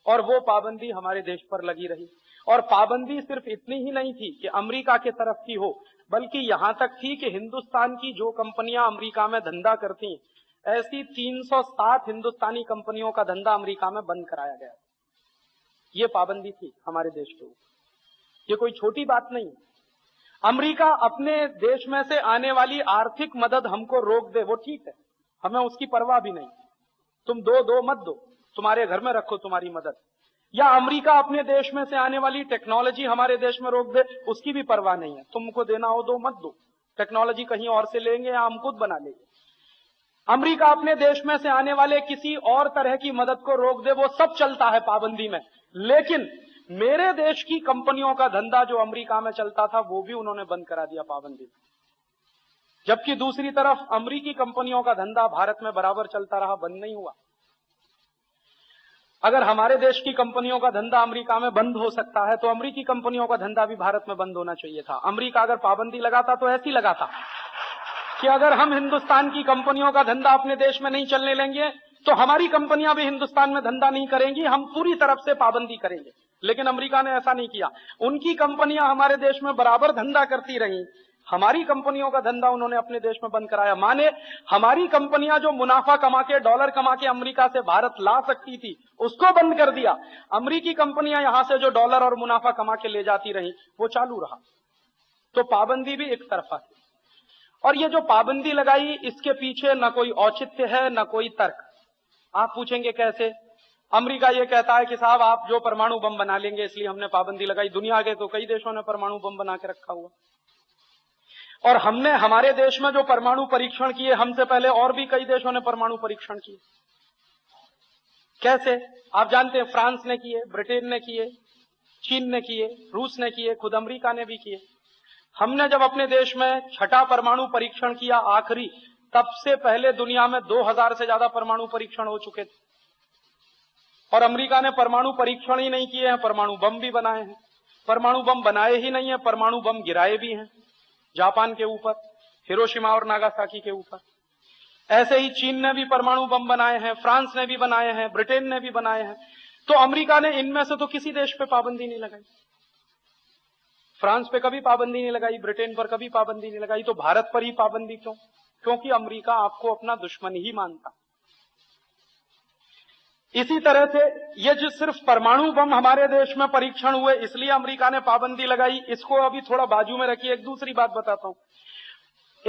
और वो पाबंदी हमारे देश पर लगी रही। और पाबंदी सिर्फ इतनी ही नहीं थी कि अमेरिका की तरफ की हो, बल्कि यहां तक थी कि हिंदुस्तान की जो कंपनियां अमेरिका में धंधा करती हैं, ऐसी 307 हिंदुस्तानी कंपनियों का धंधा अमेरिका में बंद कराया गया। ये पाबंदी थी हमारे देश के ऊपर। ये कोई छोटी बात नहीं। अमेरिका अपने देश में से आने वाली आर्थिक मदद हमको रोक दे, वो ठीक है, हमें उसकी परवाह भी नहीं। तुम दो मत दो, तुम्हारे घर में रखो तुम्हारी मदद। या अमेरिका अपने देश में से आने वाली टेक्नोलॉजी हमारे देश में रोक दे, उसकी भी परवाह नहीं है। तुमको देना हो दो, मत दो, टेक्नोलॉजी कहीं और से लेंगे या हम खुद बना लेंगे। अमेरिका अपने देश में से आने वाले किसी और तरह की मदद को रोक दे, वो सब चलता है पाबंदी में। लेकिन मेरे देश की कंपनियों का धंधा जो अमेरिका में चलता था, वो भी उन्होंने बंद करा दिया पाबंदी में। जबकि दूसरी तरफ अमेरिकी कंपनियों का धंधा भारत में बराबर चलता रहा, बंद नहीं हुआ। अगर हमारे देश की कंपनियों का धंधा अमेरिका में बंद हो सकता है, तो अमेरिकी कंपनियों का धंधा भी भारत में बंद होना चाहिए था। अमेरिका अगर पाबंदी लगाता तो ऐसी लगाता कि अगर हम हिंदुस्तान की कंपनियों का धंधा अपने देश में नहीं चलने लेंगे, तो हमारी कंपनियां भी हिंदुस्तान में धंधा नहीं करेंगी, हम पूरी तरफ से पाबंदी करेंगे। लेकिन अमेरिका ने ऐसा नहीं किया। उनकी कंपनियां हमारे देश में बराबर धंधा करती रहीं, हमारी कंपनियों का धंधा उन्होंने अपने देश में बंद कराया। माने हमारी कंपनियां जो मुनाफा कमा के, डॉलर कमा के अमेरिका से भारत ला सकती थी, उसको बंद कर दिया। अमेरिकी कंपनियां यहां से जो डॉलर और मुनाफा कमा के ले जाती रहीं, वो चालू रहा। तो पाबंदी भी एक तरफा थी। और ये जो पाबंदी लगाई, इसके पीछे न कोई औचित्य है न कोई तर्क। आप पूछेंगे कैसे? अमेरिका ये कहता है कि साहब आप जो परमाणु बम बना लेंगे, इसलिए हमने पाबंदी लगाई। दुनिया के तो कई देशों ने परमाणु बम बना के रखा हुआ, और हमने हमारे देश में जो परमाणु परीक्षण किए, हमसे पहले और भी कई देशों ने परमाणु परीक्षण किए। कैसे? आप जानते हैं, फ्रांस ने किए, ब्रिटेन ने किए, चीन ने किए, रूस ने किए, खुद अमेरिका ने भी किए। हमने जब अपने देश में छठा परमाणु परीक्षण किया, आखिरी, तब से पहले दुनिया में 2000 से ज्यादा परमाणु परीक्षण हो चुके थे। और अमेरिका ने परमाणु परीक्षण ही नहीं किए हैं, परमाणु बम भी बनाए हैं। परमाणु बम बनाए ही नहीं है, परमाणु बम गिराए भी हैं, जापान के ऊपर, हिरोशिमा और नागासाकी के ऊपर। ऐसे ही चीन ने भी परमाणु बम बनाए हैं, फ्रांस ने भी बनाए हैं, ब्रिटेन ने भी बनाए हैं। तो अमेरिका ने इनमें से तो किसी देश पे पाबंदी नहीं लगाई। फ्रांस पे कभी पाबंदी नहीं लगाई, ब्रिटेन पर कभी पाबंदी नहीं लगाई। तो भारत पर ही पाबंदी क्यों? क्योंकि अमेरिका आपको अपना दुश्मन ही मानता। इसी तरह से ये जो सिर्फ परमाणु बम हमारे देश में परीक्षण हुए, इसलिए अमेरिका ने पाबंदी लगाई, इसको अभी थोड़ा बाजू में रखिए। एक दूसरी बात बताता हूं।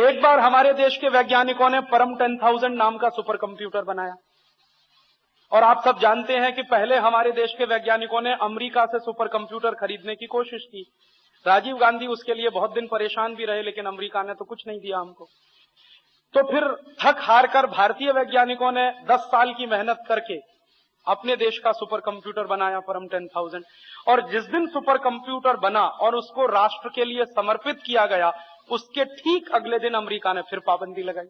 एक बार हमारे देश के वैज्ञानिकों ने परम 10,000 नाम का सुपर कंप्यूटर बनाया। और आप सब जानते हैं कि पहले हमारे देश के वैज्ञानिकों ने अमेरिका से सुपर कंप्यूटर खरीदने की कोशिश की। राजीव गांधी उसके लिए बहुत दिन परेशान भी रहे, लेकिन अमेरिका ने तो कुछ नहीं दिया हमको। तो फिर थक हार कर भारतीय वैज्ञानिकों ने 10 साल की मेहनत करके अपने देश का सुपर कंप्यूटर बनाया, परम 10,000। और जिस दिन सुपर कंप्यूटर बना और उसको राष्ट्र के लिए समर्पित किया गया, उसके ठीक अगले दिन अमेरिका ने फिर पाबंदी लगाई।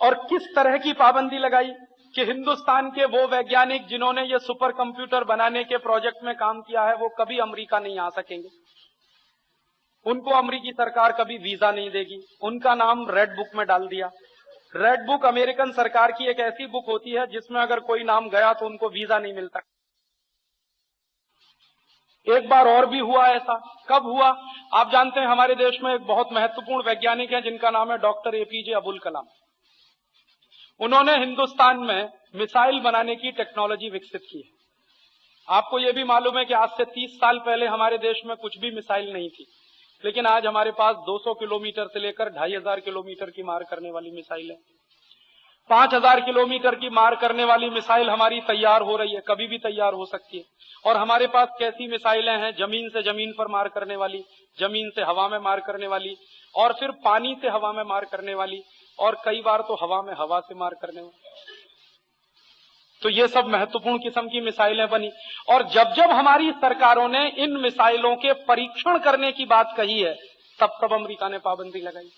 और किस तरह की पाबंदी लगाई कि हिंदुस्तान के वो वैज्ञानिक जिन्होंने ये सुपर कंप्यूटर बनाने के प्रोजेक्ट में काम किया है, वो कभी अमेरिका नहीं आ सकेंगे। उनको अमेरिकी सरकार कभी वीजा नहीं देगी। उनका नाम रेड बुक में डाल दिया। रेड बुक अमेरिकन सरकार की एक ऐसी बुक होती है जिसमें अगर कोई नाम गया तो उनको वीजा नहीं मिलता। एक बार और भी हुआ ऐसा। कब हुआ? आप जानते हैं, हमारे देश में एक बहुत महत्वपूर्ण वैज्ञानिक है जिनका नाम है डॉक्टर एपीजे अब्दुल कलाम। उन्होंने हिंदुस्तान में मिसाइल बनाने की टेक्नोलॉजी विकसित की है। आपको यह भी मालूम है कि आज से 30 साल पहले हमारे देश में कुछ भी मिसाइल नहीं थी, लेकिन आज हमारे पास 200 किलोमीटर से लेकर 2500 किलोमीटर की मार करने वाली मिसाइल है। 5000 किलोमीटर की मार करने वाली मिसाइल हमारी तैयार हो रही है, कभी भी तैयार हो सकती है। और हमारे पास कैसी मिसाइलें हैं? जमीन से जमीन पर मार करने वाली, जमीन से हवा में मार करने वाली, और फिर पानी से हवा में मार करने वाली, और कई बार तो हवा में हवा से मार करने वाली। तो ये सब महत्वपूर्ण किस्म की मिसाइलें बनी। और जब जब हमारी सरकारों ने इन मिसाइलों के परीक्षण करने की बात कही है, तब अमेरिका ने पाबंदी लगाई।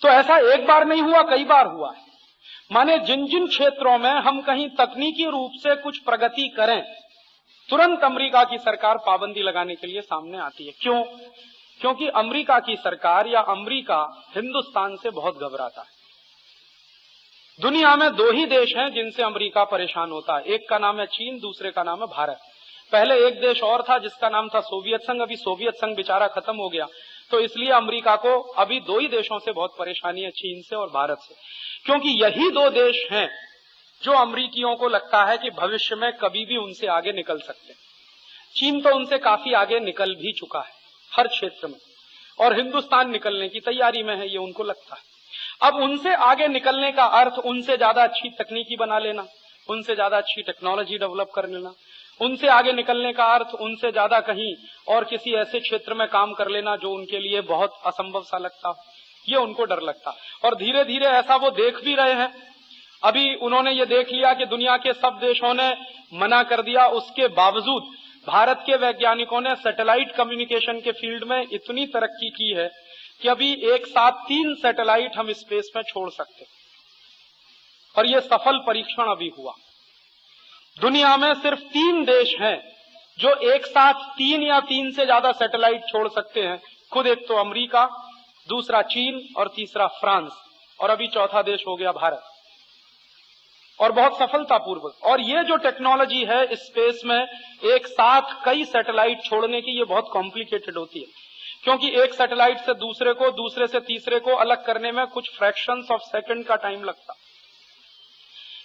तो ऐसा एक बार नहीं हुआ, कई बार हुआ है। माने जिन जिन क्षेत्रों में हम कहीं तकनीकी रूप से कुछ प्रगति करें, तुरंत अमेरिका की सरकार पाबंदी लगाने के लिए सामने आती है। क्यों? क्योंकि अमेरिका की सरकार या अमेरिका हिंदुस्तान से बहुत घबराता है। दुनिया में दो ही देश हैं जिनसे अमेरिका परेशान होता है, एक का नाम है चीन, दूसरे का नाम है भारत। पहले एक देश और था जिसका नाम था सोवियत संघ, अभी सोवियत संघ बेचारा खत्म हो गया, तो इसलिए अमेरिका को अभी दो ही देशों से बहुत परेशानी है, चीन से और भारत से, क्योंकि यही दो देश हैं जो अमेरिकियों को लगता है कि भविष्य में कभी भी उनसे आगे निकल सकते हैं। चीन तो उनसे काफी आगे निकल भी चुका है हर क्षेत्र में, और हिंदुस्तान निकलने की तैयारी में है, ये उनको लगता है। अब उनसे आगे निकलने का अर्थ उनसे ज्यादा अच्छी तकनीकी बना लेना, उनसे ज्यादा अच्छी टेक्नोलॉजी डेवलप कर लेना, उनसे आगे निकलने का अर्थ उनसे ज्यादा कहीं और किसी ऐसे क्षेत्र में काम कर लेना जो उनके लिए बहुत असंभव सा लगता हो, ये उनको डर लगता। और धीरे धीरे ऐसा वो देख भी रहे हैं। अभी उन्होंने ये देख लिया कि दुनिया के सब देशों ने मना कर दिया, उसके बावजूद भारत के वैज्ञानिकों ने सैटेलाइट कम्युनिकेशन के फील्ड में इतनी तरक्की की है कि अभी एक साथ 3 सैटेलाइट हम स्पेस में छोड़ सकते, और ये सफल परीक्षण अभी हुआ। दुनिया में सिर्फ 3 देश हैं जो एक साथ 3 या 3 से ज्यादा सैटेलाइट छोड़ सकते हैं, खुद एक तो अमेरिका, दूसरा चीन और तीसरा फ्रांस, और अभी चौथा देश हो गया भारत, और बहुत सफलतापूर्वक। और ये जो टेक्नोलॉजी है स्पेस में एक साथ कई सैटेलाइट छोड़ने की, ये बहुत कॉम्प्लिकेटेड होती है, क्योंकि एक सैटेलाइट से दूसरे को, दूसरे से तीसरे को अलग करने में कुछ फ्रैक्शंस ऑफ सेकंड का टाइम लगता।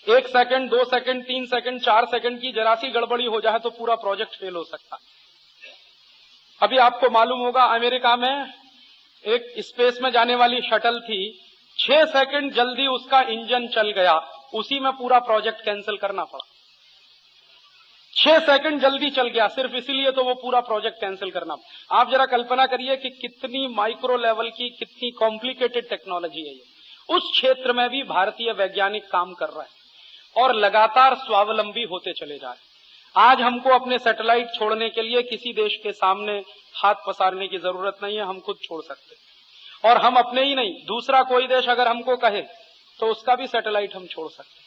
1 सेकंड, 2 सेकंड, 3 सेकंड, 4 सेकंड की जरा सी गड़बड़ी हो जाए तो पूरा प्रोजेक्ट फेल हो सकता। अभी आपको मालूम होगा अमेरिका में एक स्पेस में जाने वाली शटल थी, 6 सेकंड जल्दी उसका इंजन चल गया, उसी में पूरा प्रोजेक्ट कैंसिल करना पड़ा। 6 सेकंड जल्दी चल गया, सिर्फ इसीलिए तो वो पूरा प्रोजेक्ट कैंसिल करना पड़ा। आप जरा कल्पना करिए कि कितनी माइक्रो लेवल की, कितनी कॉम्प्लिकेटेड टेक्नोलॉजी है ये। उस क्षेत्र में भी भारतीय वैज्ञानिक काम कर रहे हैं और लगातार स्वावलंबी होते चले जा रहे हैं। आज हमको अपने सैटेलाइट छोड़ने के लिए किसी देश के सामने हाथ पसारने की जरूरत नहीं है, हम खुद छोड़ सकते हैं। और हम अपने ही नहीं, दूसरा कोई देश अगर हमको कहे तो उसका भी सैटेलाइट हम छोड़ सकते हैं।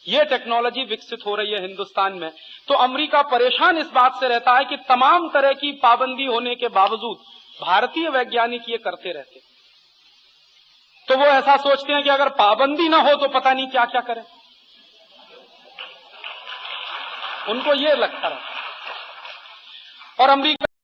ये टेक्नोलॉजी विकसित हो रही है हिंदुस्तान में। तो अमेरिका परेशान इस बात से रहता है कि तमाम तरह की पाबंदी होने के बावजूद भारतीय वैज्ञानिक ये करते रहते, तो वो ऐसा सोचते हैं कि अगर पाबंदी ना हो तो पता नहीं क्या क्या करें, उनको ये लगता है। और अमेरिका